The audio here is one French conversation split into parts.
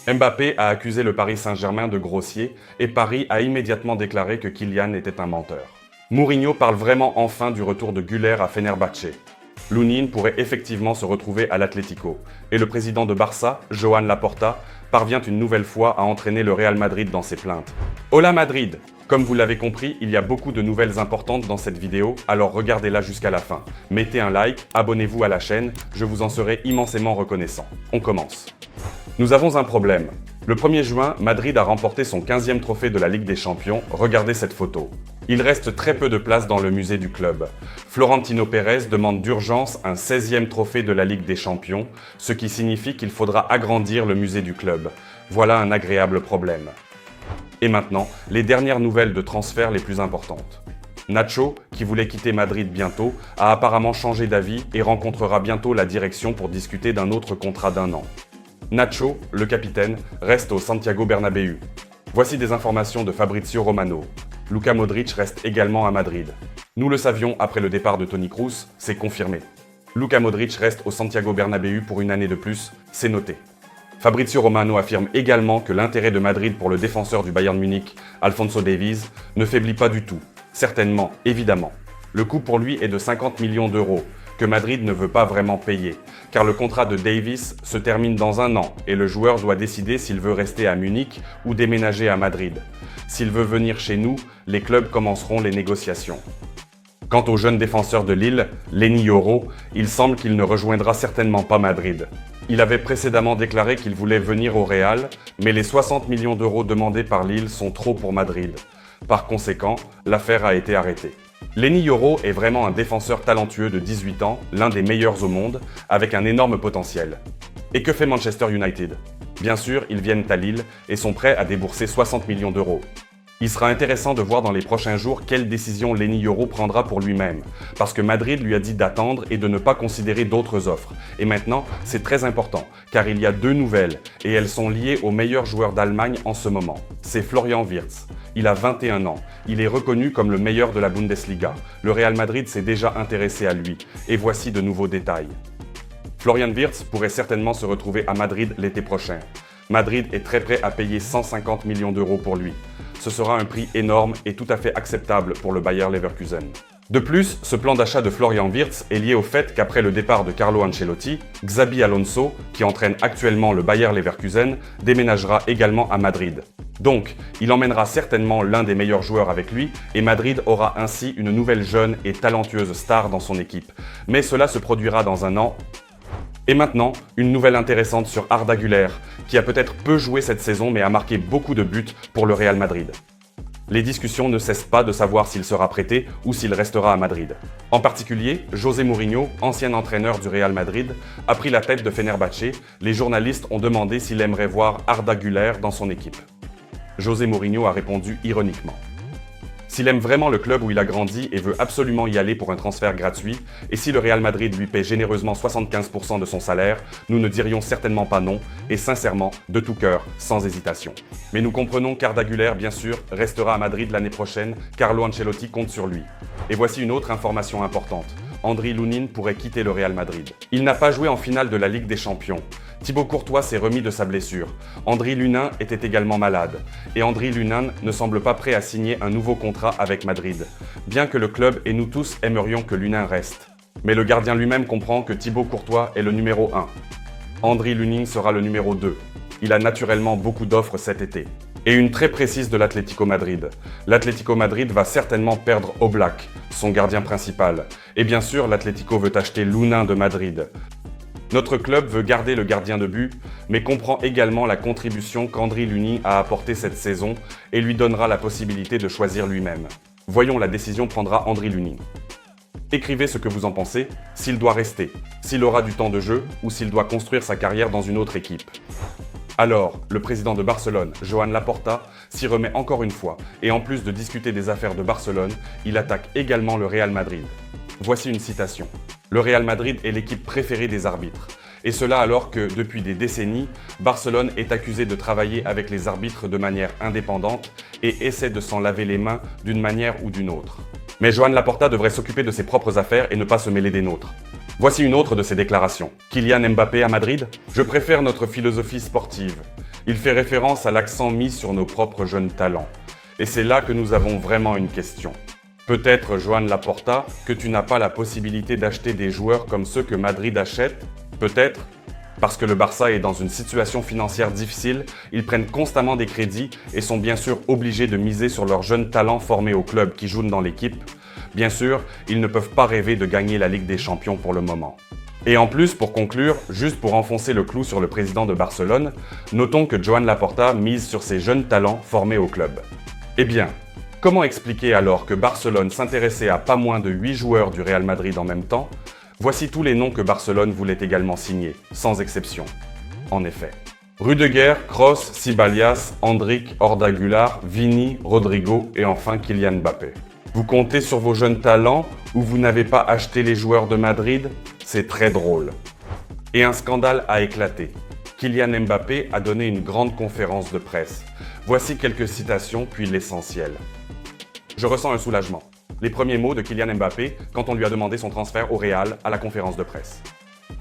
Mbappé a accusé le Paris Saint-Germain de grossier et Paris a immédiatement déclaré que Kylian était un menteur. Mourinho parle vraiment enfin du retour de Güler à Fenerbahçe. Lunin pourrait effectivement se retrouver à l'Atlético et le président de Barça, Joan Laporta, parvient une nouvelle fois à entraîner le Real Madrid dans ses plaintes. Hola Madrid! Comme vous l'avez compris, il y a beaucoup de nouvelles importantes dans cette vidéo, alors regardez-la jusqu'à la fin. Mettez un like, abonnez-vous à la chaîne, je vous en serai immensément reconnaissant. On commence. Nous avons un problème. Le 1er juin, Madrid a remporté son 15e trophée de la Ligue des Champions. Regardez cette photo. Il reste très peu de place dans le musée du club. Florentino Pérez demande d'urgence un 16e trophée de la Ligue des Champions, ce qui signifie qu'il faudra agrandir le musée du club. Voilà un agréable problème. Et maintenant, les dernières nouvelles de transfert les plus importantes. Nacho, qui voulait quitter Madrid bientôt, a apparemment changé d'avis et rencontrera bientôt la direction pour discuter d'un autre contrat d'1 an. Nacho, le capitaine, reste au Santiago Bernabéu. Voici des informations de Fabrizio Romano. Luka Modric reste également à Madrid. Nous le savions après le départ de Toni Kroos, c'est confirmé. Luka Modric reste au Santiago Bernabéu pour une année de plus, c'est noté. Fabrizio Romano affirme également que l'intérêt de Madrid pour le défenseur du Bayern Munich, Alphonso Davies, ne faiblit pas du tout. Certainement, évidemment. Le coût pour lui est de 50 millions d'euros, que Madrid ne veut pas vraiment payer, car le contrat de Davies se termine dans 1 an et le joueur doit décider s'il veut rester à Munich ou déménager à Madrid. S'il veut venir chez nous, les clubs commenceront les négociations. Quant au jeune défenseur de Lille, Leny Yoro, il semble qu'il ne rejoindra certainement pas Madrid. Il avait précédemment déclaré qu'il voulait venir au Real, mais les 60 millions d'euros demandés par Lille sont trop pour Madrid. Par conséquent, l'affaire a été arrêtée. Leny Yoro est vraiment un défenseur talentueux de 18 ans, l'un des meilleurs au monde, avec un énorme potentiel. Et que fait Manchester United? Bien sûr, ils viennent à Lille et sont prêts à débourser 60 millions d'euros. Il sera intéressant de voir dans les prochains jours quelle décision Leny Yoro prendra pour lui-même, parce que Madrid lui a dit d'attendre et de ne pas considérer d'autres offres. Et maintenant, c'est très important, car il y a 2 nouvelles, et elles sont liées au meilleur joueur d'Allemagne en ce moment. C'est Florian Wirtz. Il a 21 ans. Il est reconnu comme le meilleur de la Bundesliga. Le Real Madrid s'est déjà intéressé à lui. Et voici de nouveaux détails. Florian Wirtz pourrait certainement se retrouver à Madrid l'été prochain. Madrid est très prêt à payer 150 millions d'euros pour lui. Ce sera un prix énorme et tout à fait acceptable pour le Bayer Leverkusen. De plus, ce plan d'achat de Florian Wirtz est lié au fait qu'après le départ de Carlo Ancelotti, Xabi Alonso, qui entraîne actuellement le Bayer Leverkusen, déménagera également à Madrid. Donc, il emmènera certainement l'un des meilleurs joueurs avec lui et Madrid aura ainsi une nouvelle jeune et talentueuse star dans son équipe. Mais cela se produira dans 1 an. Et maintenant, une nouvelle intéressante sur Arda Güler, qui a peut-être peu joué cette saison mais a marqué beaucoup de buts pour le Real Madrid. Les discussions ne cessent pas de savoir s'il sera prêté ou s'il restera à Madrid. En particulier, José Mourinho, ancien entraîneur du Real Madrid, a pris la tête de Fenerbahçe. Les journalistes ont demandé s'il aimerait voir Arda Güler dans son équipe. José Mourinho a répondu ironiquement. S'il aime vraiment le club où il a grandi et veut absolument y aller pour un transfert gratuit, et si le Real Madrid lui paie généreusement 75% de son salaire, nous ne dirions certainement pas non, et sincèrement, de tout cœur, sans hésitation. Mais nous comprenons qu'Arda Güler, bien sûr, restera à Madrid l'année prochaine, Carlo Ancelotti compte sur lui. Et voici une autre information importante. Andriy Lunin pourrait quitter le Real Madrid. Il n'a pas joué en finale de la Ligue des Champions. Thibaut Courtois s'est remis de sa blessure. Andriy Lunin était également malade. Et Andriy Lunin ne semble pas prêt à signer un nouveau contrat avec Madrid. Bien que le club et nous tous aimerions que Lunin reste. Mais le gardien lui-même comprend que Thibaut Courtois est le numéro 1. Andriy Lunin sera le numéro 2. Il a naturellement beaucoup d'offres cet été. Et une très précise de l'Atlético Madrid. L'Atlético Madrid va certainement perdre Oblak, son gardien principal. Et bien sûr, l'Atlético veut acheter Lunin de Madrid. Notre club veut garder le gardien de but, mais comprend également la contribution qu'Andriy Lunin a apportée cette saison et lui donnera la possibilité de choisir lui-même. Voyons la décision prendra Andriy Lunin. Écrivez ce que vous en pensez, s'il doit rester, s'il aura du temps de jeu ou s'il doit construire sa carrière dans une autre équipe. Alors, le président de Barcelone, Joan Laporta, s'y remet encore une fois et en plus de discuter des affaires de Barcelone, il attaque également le Real Madrid. Voici une citation. Le Real Madrid est l'équipe préférée des arbitres. Et cela alors que, depuis des décennies, Barcelone est accusé de travailler avec les arbitres de manière indépendante et essaie de s'en laver les mains d'une manière ou d'une autre. Mais Joan Laporta devrait s'occuper de ses propres affaires et ne pas se mêler des nôtres. Voici une autre de ses déclarations. Kylian Mbappé à Madrid? Je préfère notre philosophie sportive. Il fait référence à l'accent mis sur nos propres jeunes talents. Et c'est là que nous avons vraiment une question. Peut-être, Joan Laporta, que tu n'as pas la possibilité d'acheter des joueurs comme ceux que Madrid achète? Peut-être. Parce que le Barça est dans une situation financière difficile, ils prennent constamment des crédits et sont bien sûr obligés de miser sur leurs jeunes talents formés au club qui jouent dans l'équipe. Bien sûr, ils ne peuvent pas rêver de gagner la Ligue des Champions pour le moment. Et en plus, pour conclure, juste pour enfoncer le clou sur le président de Barcelone, notons que Joan Laporta mise sur ces jeunes talents formés au club. Eh bien, comment expliquer alors que Barcelone s'intéressait à pas moins de 8 joueurs du Real Madrid en même temps? Voici tous les noms que Barcelone voulait également signer, sans exception. En effet. Rudiger, Kroos, Ceballos, Endrick, Arda Güler, Vini, Rodrigo et enfin Kylian Mbappé. Vous comptez sur vos jeunes talents ou vous n'avez pas acheté les joueurs de Madrid? C'est très drôle. Et un scandale a éclaté. Kylian Mbappé a donné une grande conférence de presse. Voici quelques citations puis l'essentiel. Je ressens un soulagement. Les premiers mots de Kylian Mbappé quand on lui a demandé son transfert au Real à la conférence de presse.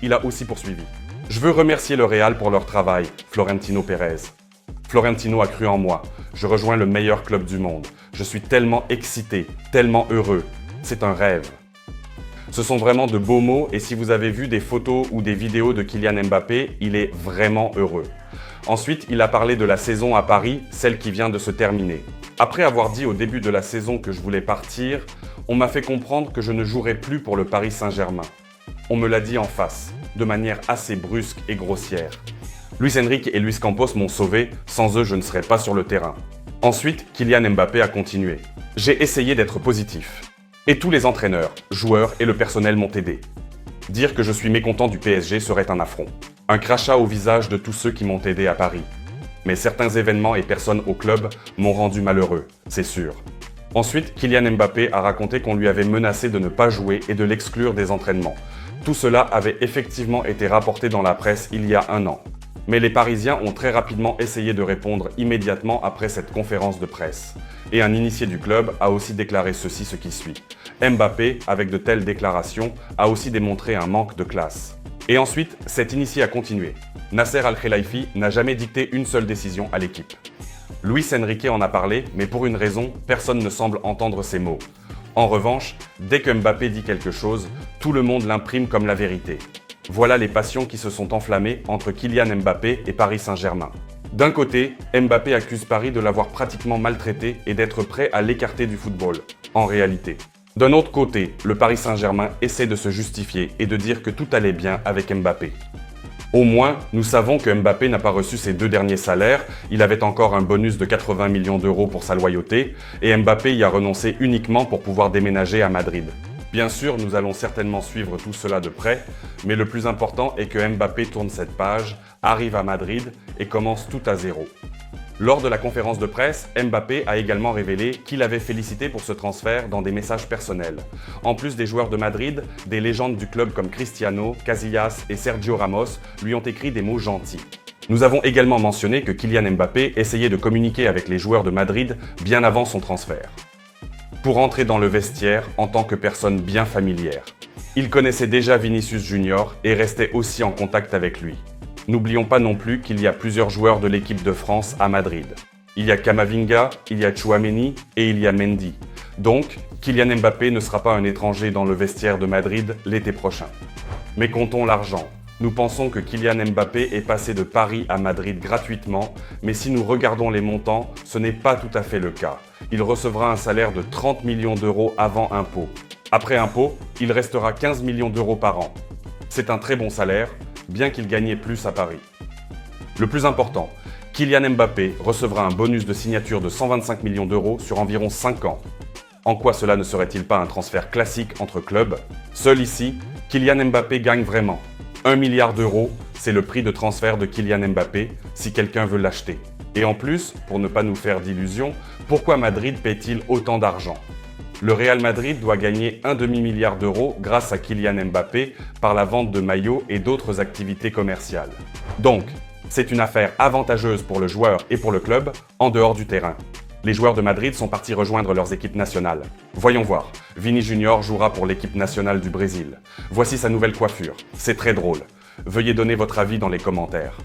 Il a aussi poursuivi. Je veux remercier le Real pour leur travail, Florentino Pérez. Florentino a cru en moi. Je rejoins le meilleur club du monde. Je suis tellement excité, tellement heureux. C'est un rêve. Ce sont vraiment de beaux mots et si vous avez vu des photos ou des vidéos de Kylian Mbappé, il est vraiment heureux. Ensuite, il a parlé de la saison à Paris, celle qui vient de se terminer. Après avoir dit au début de la saison que je voulais partir, on m'a fait comprendre que je ne jouerais plus pour le Paris Saint-Germain. On me l'a dit en face, de manière assez brusque et grossière. Luis Enrique et Luis Campos m'ont sauvé, sans eux je ne serais pas sur le terrain. Ensuite, Kylian Mbappé a continué. J'ai essayé d'être positif. Et tous les entraîneurs, joueurs et le personnel m'ont aidé. Dire que je suis mécontent du PSG serait un affront. Un crachat au visage de tous ceux qui m'ont aidé à Paris. Mais certains événements et personnes au club m'ont rendu malheureux, c'est sûr. Ensuite, Kylian Mbappé a raconté qu'on lui avait menacé de ne pas jouer et de l'exclure des entraînements. Tout cela avait effectivement été rapporté dans la presse il y a un an. Mais les Parisiens ont très rapidement essayé de répondre immédiatement après cette conférence de presse. Et un initié du club a aussi déclaré ce qui suit. Mbappé, avec de telles déclarations, a aussi démontré un manque de classe. Et ensuite, cet initié a continué. Nasser Al-Khelaifi n'a jamais dicté une seule décision à l'équipe. Luis Enrique en a parlé, mais pour une raison, personne ne semble entendre ces mots. En revanche, dès que Mbappé dit quelque chose, tout le monde l'imprime comme la vérité. Voilà les passions qui se sont enflammées entre Kylian Mbappé et Paris Saint-Germain. D'un côté, Mbappé accuse Paris de l'avoir pratiquement maltraité et d'être prêt à l'écarter du football, en réalité. D'un autre côté, le Paris Saint-Germain essaie de se justifier et de dire que tout allait bien avec Mbappé. Au moins, nous savons que Mbappé n'a pas reçu ses 2 derniers salaires, il avait encore un bonus de 80 millions d'euros pour sa loyauté, et Mbappé y a renoncé uniquement pour pouvoir déménager à Madrid. Bien sûr, nous allons certainement suivre tout cela de près, mais le plus important est que Mbappé tourne cette page, arrive à Madrid et commence tout à zéro. Lors de la conférence de presse, Mbappé a également révélé qu'il avait félicité pour ce transfert dans des messages personnels. En plus des joueurs de Madrid, des légendes du club comme Cristiano, Casillas et Sergio Ramos lui ont écrit des mots gentils. Nous avons également mentionné que Kylian Mbappé essayait de communiquer avec les joueurs de Madrid bien avant son transfert. Pour entrer dans le vestiaire en tant que personne bien familière. Il connaissait déjà Vinicius Junior et restait aussi en contact avec lui. N'oublions pas non plus qu'il y a plusieurs joueurs de l'équipe de France à Madrid. Il y a Camavinga, il y a Tchouaméni et il y a Mendy. Donc, Kylian Mbappé ne sera pas un étranger dans le vestiaire de Madrid l'été prochain. Mais comptons l'argent. Nous pensons que Kylian Mbappé est passé de Paris à Madrid gratuitement, mais si nous regardons les montants, ce n'est pas tout à fait le cas. Il recevra un salaire de 30 millions d'euros avant impôt. Après impôt, il restera 15 millions d'euros par an. C'est un très bon salaire, bien qu'il gagnait plus à Paris. Le plus important, Kylian Mbappé recevra un bonus de signature de 125 millions d'euros sur environ 5 ans. En quoi cela ne serait-il pas un transfert classique entre clubs? Seul ici, Kylian Mbappé gagne vraiment. 1 milliard d'euros, c'est le prix de transfert de Kylian Mbappé si quelqu'un veut l'acheter. Et en plus, pour ne pas nous faire d'illusions, pourquoi Madrid paie-t-il autant d'argent? Le Real Madrid doit gagner un demi-milliard d'euros grâce à Kylian Mbappé par la vente de maillots et d'autres activités commerciales. Donc, c'est une affaire avantageuse pour le joueur et pour le club en dehors du terrain. Les joueurs de Madrid sont partis rejoindre leurs équipes nationales. Voyons voir, Vini Junior jouera pour l'équipe nationale du Brésil. Voici sa nouvelle coiffure, c'est très drôle. Veuillez donner votre avis dans les commentaires.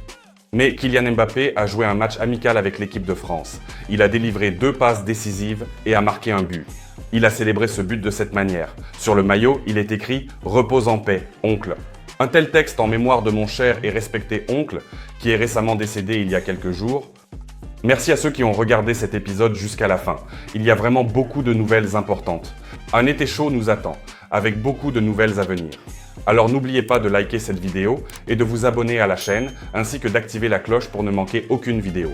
Mais Kylian Mbappé a joué un match amical avec l'équipe de France. Il a délivré 2 passes décisives et a marqué un but. Il a célébré ce but de cette manière. Sur le maillot, il est écrit « Repose en paix, oncle ». Un tel texte en mémoire de mon cher et respecté oncle, qui est récemment décédé il y a quelques jours. Merci à ceux qui ont regardé cet épisode jusqu'à la fin. Il y a vraiment beaucoup de nouvelles importantes. Un été chaud nous attend, avec beaucoup de nouvelles à venir. Alors n'oubliez pas de liker cette vidéo et de vous abonner à la chaîne, ainsi que d'activer la cloche pour ne manquer aucune vidéo.